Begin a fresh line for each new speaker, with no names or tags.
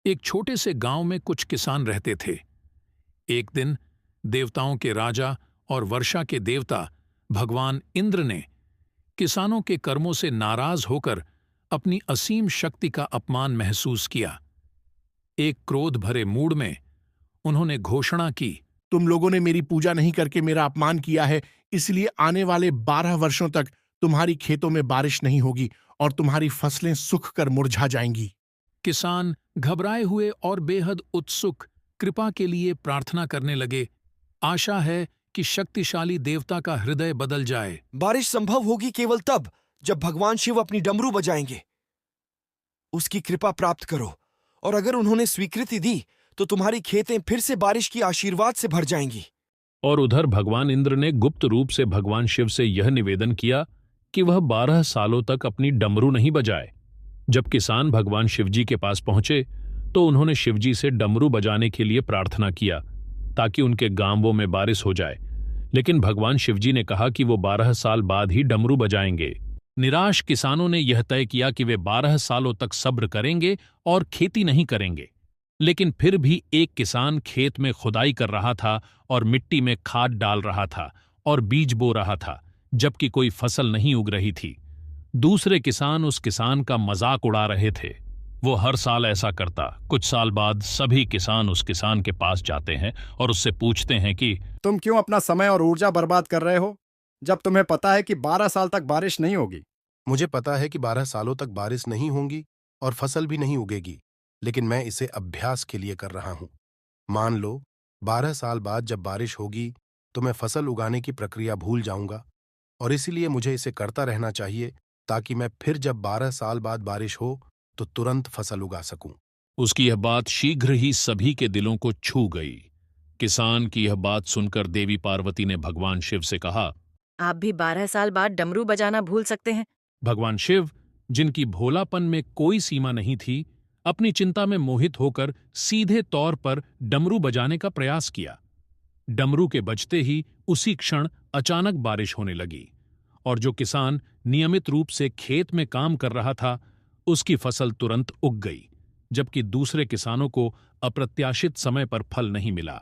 एक छोटे से गांव में कुछ किसान रहते थे। एक दिन देवताओं के राजा और वर्षा के देवता भगवान इंद्र ने किसानों के कर्मों से नाराज होकर अपनी असीम शक्ति का अपमान महसूस किया। एक क्रोध भरे मूड में उन्होंने घोषणा की,
तुम लोगों ने मेरी पूजा नहीं करके मेरा अपमान किया है, इसलिए आने वाले 12 वर्षों तक तुम्हारी खेतों में बारिश नहीं होगी और तुम्हारी फसलें सूख कर मुरझा जाएंगी।
किसान घबराए हुए और बेहद उत्सुक कृपा के लिए प्रार्थना करने लगे। आशा है कि शक्तिशाली देवता का हृदय बदल जाए।
बारिश संभव होगी केवल तब जब भगवान शिव अपनी डमरू बजाएंगे। उसकी कृपा प्राप्त करो, और अगर उन्होंने स्वीकृति दी तो तुम्हारी खेतें फिर से बारिश की आशीर्वाद से भर जाएंगी।
और उधर भगवान इंद्र ने गुप्त रूप से भगवान शिव से यह निवेदन किया कि वह 12 सालों तक अपनी डमरू नहीं बजाए। जब किसान भगवान शिवजी के पास पहुंचे तो उन्होंने शिवजी से डमरू बजाने के लिए प्रार्थना किया ताकि उनके गांवों में बारिश हो जाए, लेकिन भगवान शिवजी ने कहा कि वो 12 साल बाद ही डमरू बजाएंगे। निराश किसानों ने यह तय किया कि वे 12 सालों तक सब्र करेंगे और खेती नहीं करेंगे। लेकिन फिर भी एक किसान खेत में खुदाई कर रहा था और मिट्टी में खाद डाल रहा था और बीज बो रहा था, जबकि कोई फसल नहीं उग रही थी। दूसरे किसान उस किसान का मजाक उड़ा रहे थे। वो हर साल ऐसा करता। कुछ साल बाद सभी किसान उस किसान के पास जाते हैं और उससे पूछते हैं कि
तुम क्यों अपना समय और ऊर्जा बर्बाद कर रहे हो, जब तुम्हें पता है कि 12 साल तक बारिश नहीं होगी।
मुझे पता है कि 12 सालों तक बारिश नहीं होगी और फसल भी नहीं उगेगी, लेकिन मैं इसे अभ्यास के लिए कर रहा हूं। मान लो 12 साल बाद जब बारिश होगी तो मैं फसल उगाने की प्रक्रिया भूल जाऊंगा, और इसीलिए मुझे इसे करता रहना चाहिए ताकि मैं फिर जब 12 साल बाद बारिश हो तो तुरंत फसल उगा सकूं।
उसकी यह बात शीघ्र ही सभी के दिलों को छू गई। किसान की यह बात सुनकर देवी पार्वती ने भगवान शिव से कहा,
आप भी 12 साल बाद डमरू बजाना भूल सकते हैं।
भगवान शिव, जिनकी भोलापन में कोई सीमा नहीं थी, अपनी चिंता में मोहित होकर सीधे तौर पर डमरू बजाने का प्रयास किया। डमरू के बजते ही उसी क्षण अचानक बारिश होने लगी और जो किसान नियमित रूप से खेत में काम कर रहा था उसकी फसल तुरंत उग गई, जबकि दूसरे किसानों को अप्रत्याशित समय पर फल नहीं मिला।